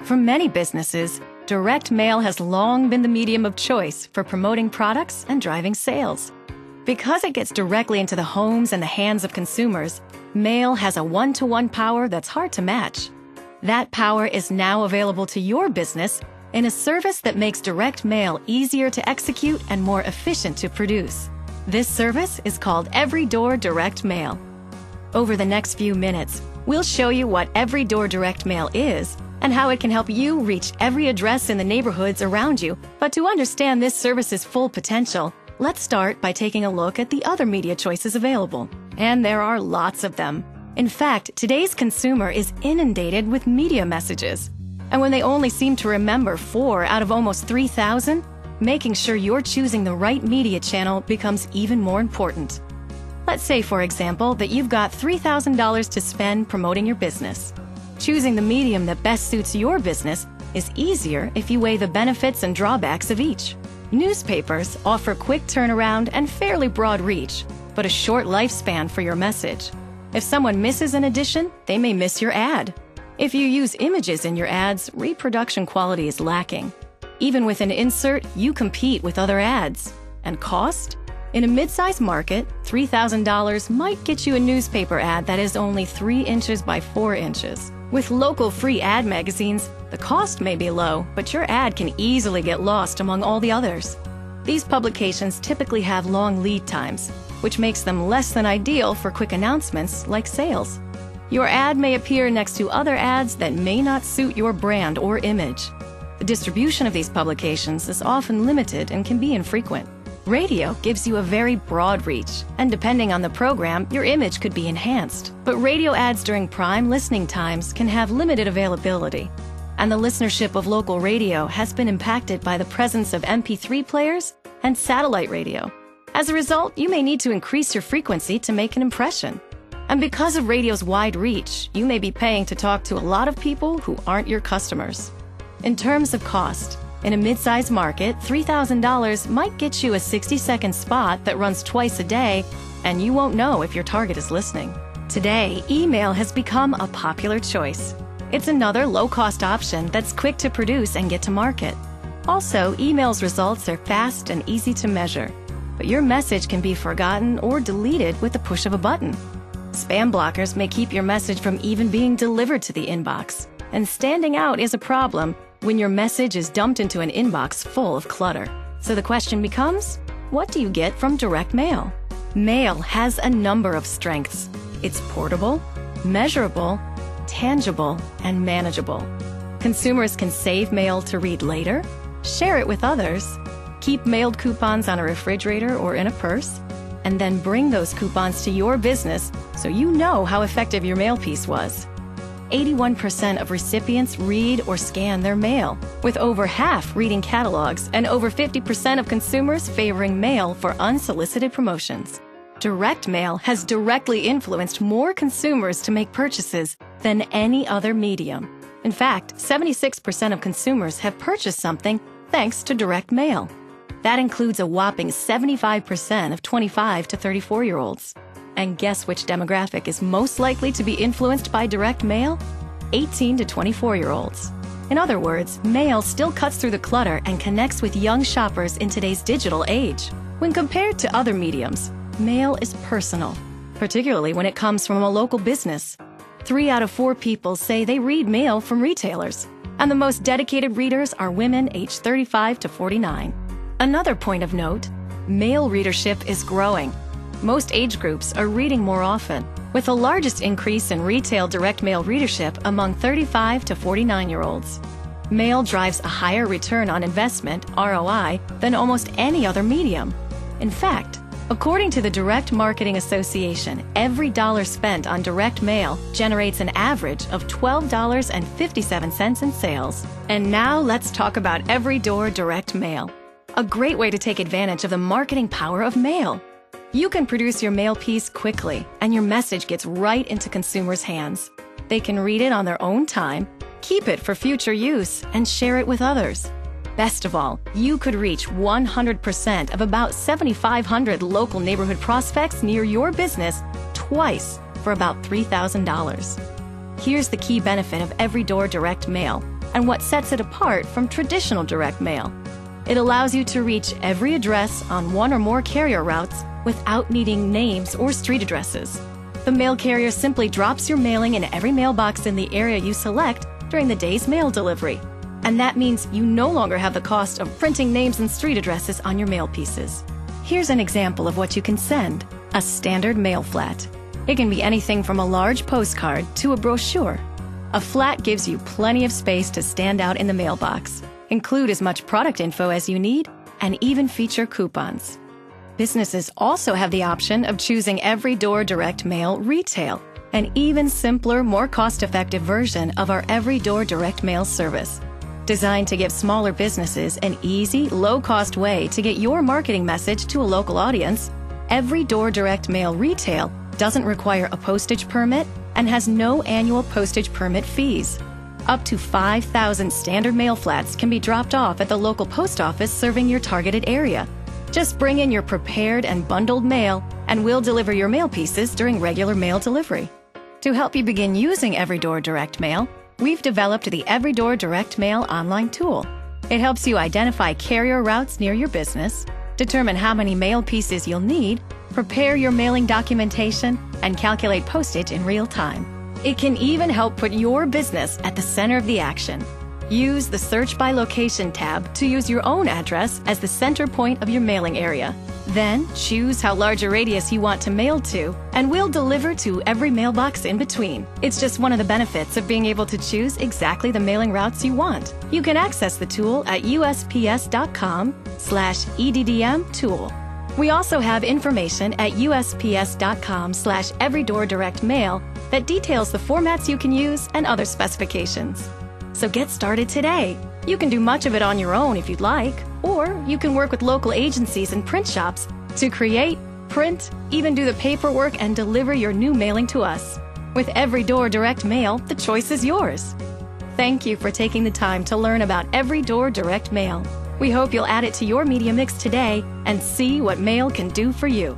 For many businesses, direct mail has long been the medium of choice for promoting products and driving sales. Because it gets directly into the homes and the hands of consumers, mail has a one-to-one power that's hard to match. That power is now available to your business in a service that makes direct mail easier to execute and more efficient to produce. This service is called Every Door Direct Mail. Over the next few minutes, we'll show you what Every Door Direct Mail is and how it can help you reach every address in the neighborhoods around you. But to understand this service's full potential, let's start by taking a look at the other media choices available. And there are lots of them. In fact, today's consumer is inundated with media messages. And when they only seem to remember 4 out of almost 3,000, making sure you're choosing the right media channel becomes even more important. Let's say, for example, that you've got $3,000 to spend promoting your business. Choosing the medium that best suits your business is easier if you weigh the benefits and drawbacks of each. Newspapers offer quick turnaround and fairly broad reach, but a short lifespan for your message. If someone misses an edition, they may miss your ad. If you use images in your ads, reproduction quality is lacking. Even with an insert, you compete with other ads. And cost? In a mid-size market, $3,000 might get you a newspaper ad that is only 3 inches by 4 inches. With local free ad magazines, the cost may be low, but your ad can easily get lost among all the others. These publications typically have long lead times, which makes them less than ideal for quick announcements like sales. Your ad may appear next to other ads that may not suit your brand or image. The distribution of these publications is often limited and can be infrequent. Radio gives you a very broad reach, and depending on the program, your image could be enhanced. But radio ads during prime listening times can have limited availability. And the listenership of local radio has been impacted by the presence of MP3 players and satellite radio. As a result, you may need to increase your frequency to make an impression. And because of radio's wide reach, you may be paying to talk to a lot of people who aren't your customers. In terms of cost, in a mid-sized market, $3,000 might get you a 60-second spot that runs twice a day, and you won't know if your target is listening. Today, email has become a popular choice. It's another low-cost option that's quick to produce and get to market. Also, email's results are fast and easy to measure, but your message can be forgotten or deleted with the push of a button. Spam blockers may keep your message from even being delivered to the inbox, and standing out is a problem when your message is dumped into an inbox full of clutter. So the question becomes, what do you get from direct mail? Mail has a number of strengths. It's portable, measurable, tangible, and manageable. Consumers can save mail to read later, share it with others, keep mailed coupons on a refrigerator or in a purse, and then bring those coupons to your business so you know how effective your mail piece was. 81% of recipients read or scan their mail, with over half reading catalogs and over 50% of consumers favoring mail for unsolicited promotions. Direct mail has directly influenced more consumers to make purchases than any other medium. In fact, 76% of consumers have purchased something thanks to direct mail. That includes a whopping 75% of 25 to 34-year-olds. And guess which demographic is most likely to be influenced by direct mail? 18 to 24-year-olds. In other words, mail still cuts through the clutter and connects with young shoppers in today's digital age. When compared to other mediums, mail is personal, particularly when it comes from a local business. 3 out of 4 people say they read mail from retailers, and the most dedicated readers are women aged 35 to 49. Another point of note, mail readership is growing. Most age groups are reading more often, with the largest increase in retail direct mail readership among 35 to 49-year-olds. Mail drives a higher return on investment, ROI, than almost any other medium. In fact, according to the Direct Marketing Association, every dollar spent on direct mail generates an average of $12.57 in sales. And now let's talk about Every Door Direct Mail, a great way to take advantage of the marketing power of mail. You can produce your mail piece quickly, and your message gets right into consumers' hands. They can read it on their own time, keep it for future use, and share it with others. Best of all, you could reach 100% of about 7,500 local neighborhood prospects near your business twice for about $3,000. Here's the key benefit of Every Door Direct Mail. and what sets it apart from traditional direct mail. It allows you to reach every address on one or more carrier routes without needing names or street addresses. The mail carrier simply drops your mailing in every mailbox in the area you select during the day's mail delivery. And that means you no longer have the cost of printing names and street addresses on your mail pieces. Here's an example of what you can send: a standard mail flat. It can be anything from a large postcard to a brochure. A flat gives you plenty of space to stand out in the mailbox, include as much product info as you need, and even feature coupons. Businesses also have the option of choosing Every Door Direct Mail Retail, an even simpler, more cost-effective version of our Every Door Direct Mail service. Designed to give smaller businesses an easy, low-cost way to get your marketing message to a local audience, Every Door Direct Mail Retail doesn't require a postage permit and has no annual postage permit fees. Up to 5,000 standard mail flats can be dropped off at the local post office serving your targeted area. Just bring in your prepared and bundled mail, and we'll deliver your mail pieces during regular mail delivery. To help you begin using Every Door Direct Mail, we've developed the Every Door Direct Mail online tool. It helps you identify carrier routes near your business, determine how many mail pieces you'll need, prepare your mailing documentation, and calculate postage in real time. It can even help put your business at the center of the action. Use the Search by Location tab to use your own address as the center point of your mailing area. Then choose how large a radius you want to mail to, and we'll deliver to every mailbox in between. It's just one of the benefits of being able to choose exactly the mailing routes you want. You can access the tool at USPS.com/EDDM tool. We also have information at USPS.com/EverydOorDirectMail that details the formats you can use and other specifications. So get started today. You can do much of it on your own if you'd like, or you can work with local agencies and print shops to create, print, even do the paperwork and deliver your new mailing to us. With Every Door Direct Mail, the choice is yours. Thank you for taking the time to learn about Every Door Direct Mail. We hope you'll add it to your media mix today and see what mail can do for you.